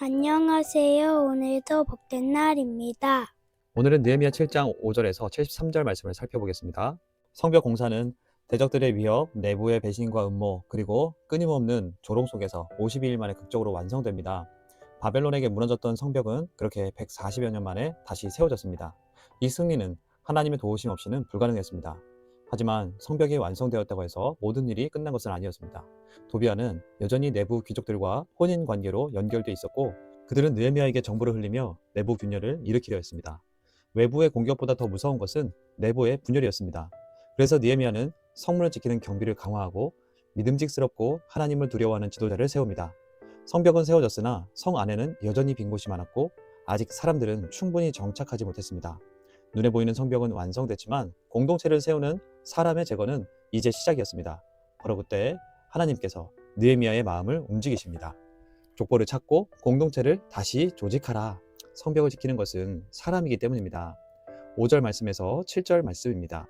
안녕하세요. 오늘도 복된 날입니다. 오늘은 느헤미야 7장 5절에서 73절 말씀을 살펴보겠습니다. 성벽 공사는 대적들의 위협, 내부의 배신과 음모, 그리고 끊임없는 조롱 속에서 52일 만에 극적으로 완성됩니다. 바벨론에게 무너졌던 성벽은 그렇게 140여 년 만에 다시 세워졌습니다. 이 승리는 하나님의 도우심 없이는 불가능했습니다. 하지만 성벽이 완성되었다고 해서 모든 일이 끝난 것은 아니었습니다. 도비아는 여전히 내부 귀족들과 혼인 관계로 연결돼 있었고, 그들은 느헤미야에게 정보를 흘리며 내부 균열을 일으키려 했습니다. 외부의 공격보다 더 무서운 것은 내부의 분열이었습니다. 그래서 느헤미야는 성문을 지키는 경비를 강화하고 믿음직스럽고 하나님을 두려워하는 지도자를 세웁니다. 성벽은 세워졌으나 성 안에는 여전히 빈 곳이 많았고 아직 사람들은 충분히 정착하지 못했습니다. 눈에 보이는 성벽은 완성됐지만 공동체를 세우는 사람의 제거는 이제 시작이었습니다. 바로 그때 하나님께서 느헤미야의 마음을 움직이십니다. 족보를 찾고 공동체를 다시 조직하라. 성벽을 지키는 것은 사람이기 때문입니다. 5절 말씀에서 7절 말씀입니다.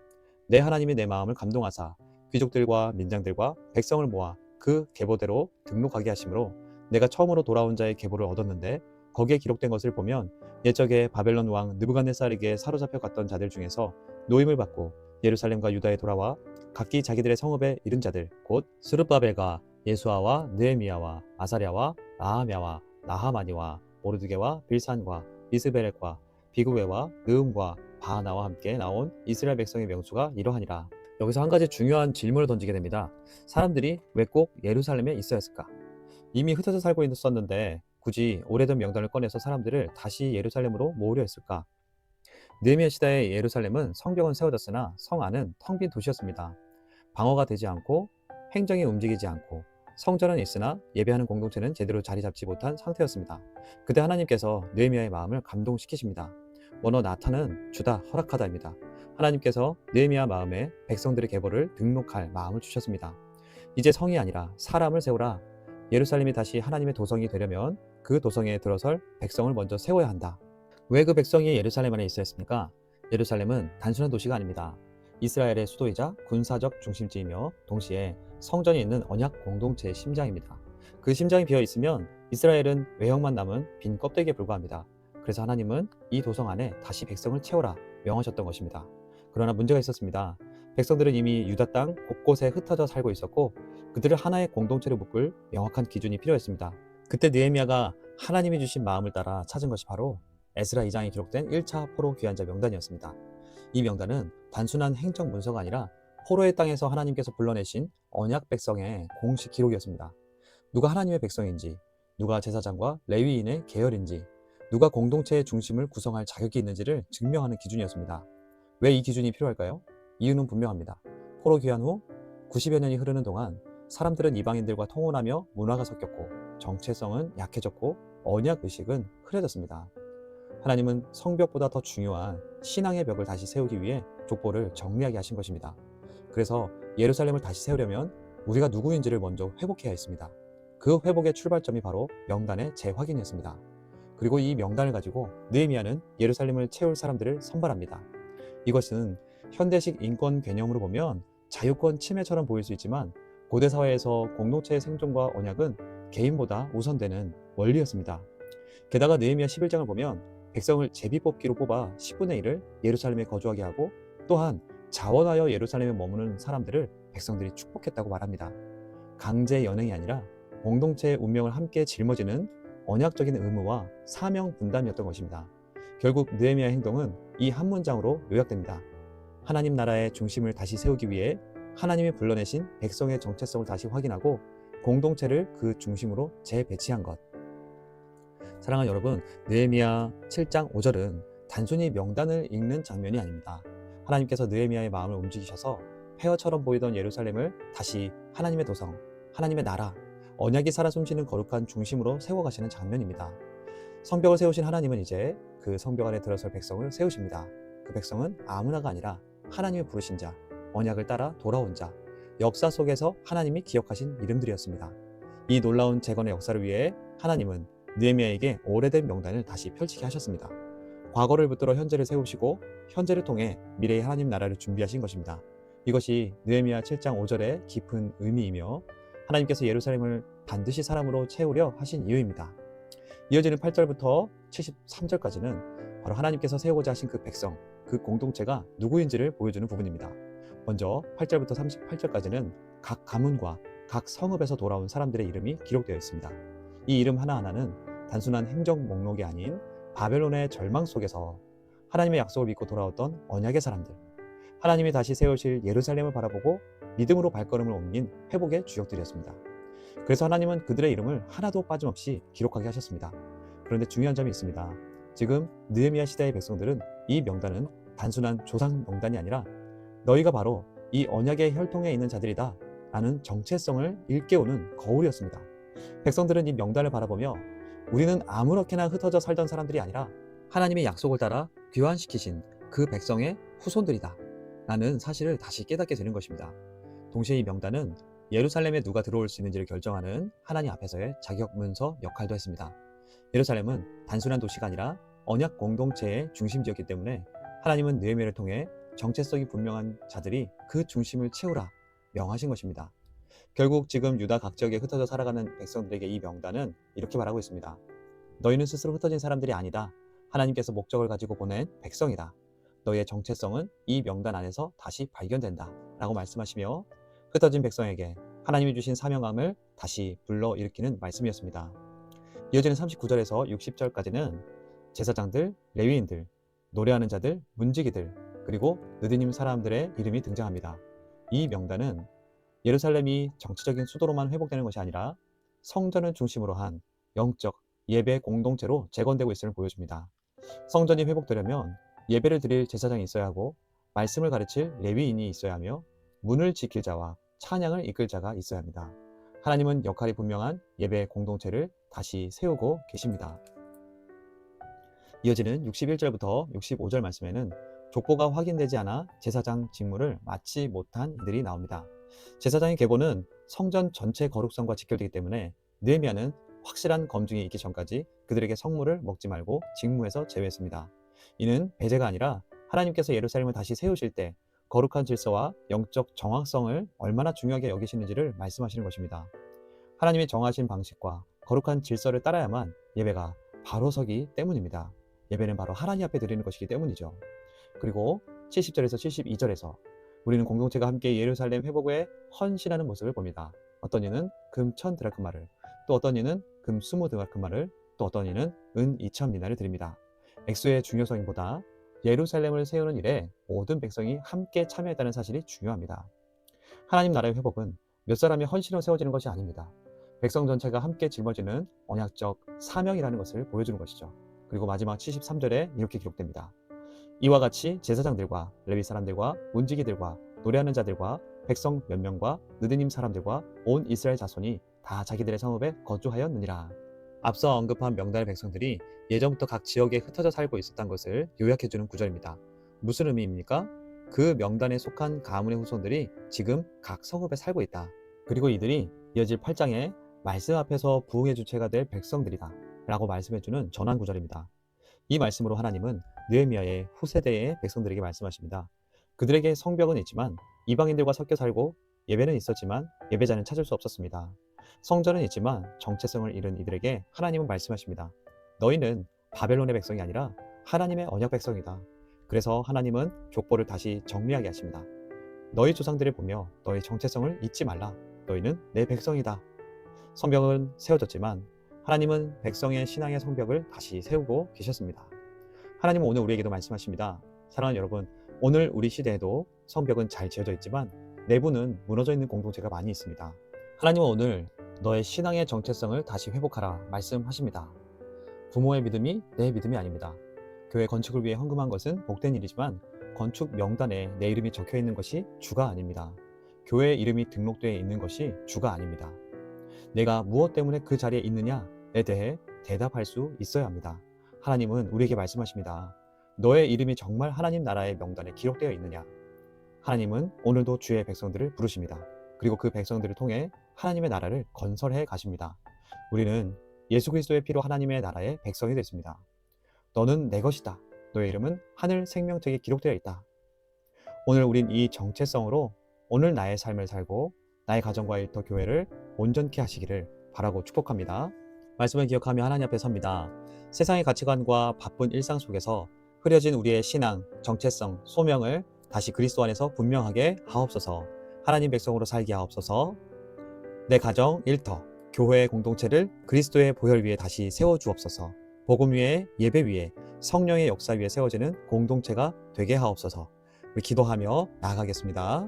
내 하나님이 내 마음을 감동하사 귀족들과 민장들과 백성을 모아 그 계보대로 등록하게 하심으로 내가 처음으로 돌아온 자의 계보를 얻었는데 거기에 기록된 것을 보면 옛적에 바벨론 왕 느부갓네살에게 사로잡혀 갔던 자들 중에서 노임을 받고 예루살렘과 유다에 돌아와 각기 자기들의 성읍에 이른 자들 곧 스룹바벨과 예수아와 느헤미야와 아사랴와 나하랴와 나하마니와 모르드게와 빌산과 이스베렉과 비구웨와 느음과 바하나와 함께 나온 이스라엘 백성의 명수가 이러하니라. 여기서 한 가지 중요한 질문을 던지게 됩니다. 사람들이 왜 꼭 예루살렘에 있어야 했을까? 이미 흩어져 살고 있었는데 굳이 오래된 명단을 꺼내서 사람들을 다시 예루살렘으로 모으려 했을까? 느헤미야 시대의 예루살렘은 성벽은 세워졌으나 성 안은 텅 빈 도시였습니다. 방어가 되지 않고 행정이 움직이지 않고 성전은 있으나 예배하는 공동체는 제대로 자리 잡지 못한 상태였습니다. 그때 하나님께서 느헤미야의 마음을 감동시키십니다. 원어 나타는 주다 허락하다입니다. 하나님께서 느헤미야 마음에 백성들의 계보를 등록할 마음을 주셨습니다. 이제 성이 아니라 사람을 세우라. 예루살렘이 다시 하나님의 도성이 되려면 그 도성에 들어설 백성을 먼저 세워야 한다. 왜 그 백성이 예루살렘 안에 있어야 했습니까? 예루살렘은 단순한 도시가 아닙니다. 이스라엘의 수도이자 군사적 중심지이며 동시에 성전이 있는 언약 공동체의 심장입니다. 그 심장이 비어 있으면 이스라엘은 외형만 남은 빈 껍데기에 불과합니다. 그래서 하나님은 이 도성 안에 다시 백성을 채워라 명하셨던 것입니다. 그러나 문제가 있었습니다. 백성들은 이미 유다 땅 곳곳에 흩어져 살고 있었고 그들을 하나의 공동체로 묶을 명확한 기준이 필요했습니다. 그때 느헤미야가 하나님이 주신 마음을 따라 찾은 것이 바로 에스라 2장에 기록된 1차 포로 귀환자 명단이었습니다. 이 명단은 단순한 행정 문서가 아니라 포로의 땅에서 하나님께서 불러내신 언약 백성의 공식 기록이었습니다. 누가 하나님의 백성인지, 누가 제사장과 레위인의 계열인지, 누가 공동체의 중심을 구성할 자격이 있는지를 증명하는 기준이었습니다. 왜 이 기준이 필요할까요? 이유는 분명합니다. 포로 귀환 후 90여 년이 흐르는 동안 사람들은 이방인들과 통혼하며 문화가 섞였고 정체성은 약해졌고 언약 의식은 흐려졌습니다. 하나님은 성벽보다 더 중요한 신앙의 벽을 다시 세우기 위해 족보를 정리하게 하신 것입니다. 그래서 예루살렘을 다시 세우려면 우리가 누구인지를 먼저 회복해야 했습니다. 그 회복의 출발점이 바로 명단의 재확인이었습니다. 그리고 이 명단을 가지고 느헤미야는 예루살렘을 채울 사람들을 선발합니다. 이것은 현대식 인권 개념으로 보면 자유권 침해처럼 보일 수 있지만 고대 사회에서 공동체의 생존과 언약은 개인보다 우선되는 원리였습니다. 게다가 느헤미야 11장을 보면 백성을 제비뽑기로 뽑아 10분의 1을 예루살렘에 거주하게 하고 또한 자원하여 예루살렘에 머무는 사람들을 백성들이 축복했다고 말합니다. 강제 연행이 아니라 공동체의 운명을 함께 짊어지는 언약적인 의무와 사명 분담이었던 것입니다. 결국 느헤미야의 행동은 이 한 문장으로 요약됩니다. 하나님 나라의 중심을 다시 세우기 위해 하나님이 불러내신 백성의 정체성을 다시 확인하고 공동체를 그 중심으로 재배치한 것. 사랑하는 여러분, 느헤미야 7장 5절은 단순히 명단을 읽는 장면이 아닙니다. 하나님께서 느헤미야의 마음을 움직이셔서 폐허처럼 보이던 예루살렘을 다시 하나님의 도성, 하나님의 나라, 언약이 살아 숨쉬는 거룩한 중심으로 세워가시는 장면입니다. 성벽을 세우신 하나님은 이제 그 성벽 안에 들어설 백성을 세우십니다. 그 백성은 아무나가 아니라 하나님이 부르신 자, 언약을 따라 돌아온 자, 역사 속에서 하나님이 기억하신 이름들이었습니다. 이 놀라운 재건의 역사를 위해 하나님은 느헤미야에게 오래된 명단을 다시 펼치게 하셨습니다. 과거를 붙들어 현재를 세우시고 현재를 통해 미래의 하나님 나라를 준비하신 것입니다. 이것이 느헤미야 7장 5절의 깊은 의미이며 하나님께서 예루살렘을 반드시 사람으로 채우려 하신 이유입니다. 이어지는 8절부터 73절까지는 바로 하나님께서 세우고자 하신 그 백성, 그 공동체가 누구인지를 보여주는 부분입니다. 먼저 8절부터 38절까지는 각 가문과 각 성읍에서 돌아온 사람들의 이름이 기록되어 있습니다. 이 이름 하나하나는 단순한 행정 목록이 아닌 바벨론의 절망 속에서 하나님의 약속을 믿고 돌아왔던 언약의 사람들, 하나님이 다시 세우실 예루살렘을 바라보고 믿음으로 발걸음을 옮긴 회복의 주역들이었습니다. 그래서 하나님은 그들의 이름을 하나도 빠짐없이 기록하게 하셨습니다. 그런데 중요한 점이 있습니다. 지금 느헤미야 시대의 백성들은 이 명단은 단순한 조상 명단이 아니라 너희가 바로 이 언약의 혈통에 있는 자들이다 라는 정체성을 일깨우는 거울이었습니다. 백성들은 이 명단을 바라보며 우리는 아무렇게나 흩어져 살던 사람들이 아니라 하나님의 약속을 따라 귀환시키신 그 백성의 후손들이다 라는 사실을 다시 깨닫게 되는 것입니다. 동시에 이 명단은 예루살렘에 누가 들어올 수 있는지를 결정하는 하나님 앞에서의 자격 문서 역할도 했습니다. 예루살렘은 단순한 도시가 아니라 언약 공동체의 중심지였기 때문에 하나님은 느헤미야를 통해 정체성이 분명한 자들이 그 중심을 채우라 명하신 것입니다. 결국 지금 유다 각 지역에 흩어져 살아가는 백성들에게 이 명단은 이렇게 말하고 있습니다. 너희는 스스로 흩어진 사람들이 아니다. 하나님께서 목적을 가지고 보낸 백성이다. 너희의 정체성은 이 명단 안에서 다시 발견된다 라고 말씀하시며 흩어진 백성에게 하나님이 주신 사명감을 다시 불러일으키는 말씀이었습니다. 이어지는 39절에서 60절까지는 제사장들, 레위인들, 노래하는 자들, 문지기들, 그리고 느드님 사람들의 이름이 등장합니다. 이 명단은 예루살렘이 정치적인 수도로만 회복되는 것이 아니라 성전을 중심으로 한 영적 예배 공동체로 재건되고 있음을 보여줍니다. 성전이 회복되려면 예배를 드릴 제사장이 있어야 하고 말씀을 가르칠 레위인이 있어야 하며 문을 지킬 자와 찬양을 이끌 자가 있어야 합니다. 하나님은 역할이 분명한 예배 공동체를 다시 세우고 계십니다. 이어지는 61절부터 65절 말씀에는 족보가 확인되지 않아 제사장 직무를 마치 못한 이들이 나옵니다. 제사장의 계보는 성전 전체 거룩성과 직결되기 때문에 느헤미야는 확실한 검증이 있기 전까지 그들에게 성물을 먹지 말고 직무에서 제외했습니다. 이는 배제가 아니라 하나님께서 예루살렘을 다시 세우실 때 거룩한 질서와 영적 정확성을 얼마나 중요하게 여기시는지를 말씀하시는 것입니다. 하나님이 정하신 방식과 거룩한 질서를 따라야만 예배가 바로 서기 때문입니다. 예배는 바로 하나님 앞에 드리는 것이기 때문이죠. 그리고 70절에서 72절에서 우리는 공동체가 함께 예루살렘 회복에 헌신하는 모습을 봅니다. 어떤 이는 금 1000드라크마를, 또 어떤 이는 금 20드라크마를, 또 어떤 이는 은 2000미나를 드립니다. 액수의 중요성보다 예루살렘을 세우는 일에 모든 백성이 함께 참여했다는 사실이 중요합니다. 하나님 나라의 회복은 몇 사람의 헌신으로 세워지는 것이 아닙니다. 백성 전체가 함께 짊어지는 언약적 사명이라는 것을 보여주는 것이죠. 그리고 마지막 73절에 이렇게 기록됩니다. 이와 같이 제사장들과 레위 사람들과 문지기들과 노래하는 자들과 백성 몇 명과 느드님 사람들과 온 이스라엘 자손이 다 자기들의 성읍에 거주하였느니라. 앞서 언급한 명단의 백성들이 예전부터 각 지역에 흩어져 살고 있었던 것을 요약해주는 구절입니다. 무슨 의미입니까? 그 명단에 속한 가문의 후손들이 지금 각 성읍에 살고 있다. 그리고 이들이 이어질 8장에 말씀 앞에서 부흥의 주체가 될 백성들이다 라고 말씀해주는 전환 구절입니다. 이 말씀으로 하나님은 느헤미야의 후세대의 백성들에게 말씀하십니다. 그들에게 성벽은 있지만 이방인들과 섞여 살고 예배는 있었지만 예배자는 찾을 수 없었습니다. 성전은 있지만 정체성을 잃은 이들에게 하나님은 말씀하십니다. 너희는 바벨론의 백성이 아니라 하나님의 언약 백성이다. 그래서 하나님은 족보를 다시 정리하게 하십니다. 너희 조상들을 보며 너희 정체성을 잊지 말라. 너희는 내 백성이다. 성벽은 세워졌지만 하나님은 백성의 신앙의 성벽을 다시 세우고 계셨습니다. 하나님은 오늘 우리에게도 말씀하십니다. 사랑하는 여러분, 오늘 우리 시대에도 성벽은 잘 지어져 있지만 내부는 무너져 있는 공동체가 많이 있습니다. 하나님은 오늘 너의 신앙의 정체성을 다시 회복하라 말씀하십니다. 부모의 믿음이 내 믿음이 아닙니다. 교회 건축을 위해 헌금한 것은 복된 일이지만 건축 명단에 내 이름이 적혀 있는 것이 주가 아닙니다. 교회 이름이 등록되어 있는 것이 주가 아닙니다. 내가 무엇 때문에 그 자리에 있느냐에 대해 대답할 수 있어야 합니다. 하나님은 우리에게 말씀하십니다. 너의 이름이 정말 하나님 나라의 명단에 기록되어 있느냐? 하나님은 오늘도 주의 백성들을 부르십니다. 그리고 그 백성들을 통해 하나님의 나라를 건설해 가십니다. 우리는 예수 그리스도의 피로 하나님의 나라의 백성이 됐습니다. 너는 내 것이다. 너의 이름은 하늘 생명책에 기록되어 있다. 오늘 우린 이 정체성으로 오늘 나의 삶을 살고 나의 가정과 일터 교회를 온전케 하시기를 바라고 축복합니다. 말씀을 기억하며 하나님 앞에 섭니다. 세상의 가치관과 바쁜 일상 속에서 흐려진 우리의 신앙, 정체성, 소명을 다시 그리스도 안에서 분명하게 하옵소서. 하나님 백성으로 살게 하옵소서. 내 가정, 일터, 교회의 공동체를 그리스도의 보혈 위에 다시 세워주옵소서. 복음 위에, 예배 위에, 성령의 역사 위에 세워지는 공동체가 되게 하옵소서. 우리 기도하며 나아가겠습니다.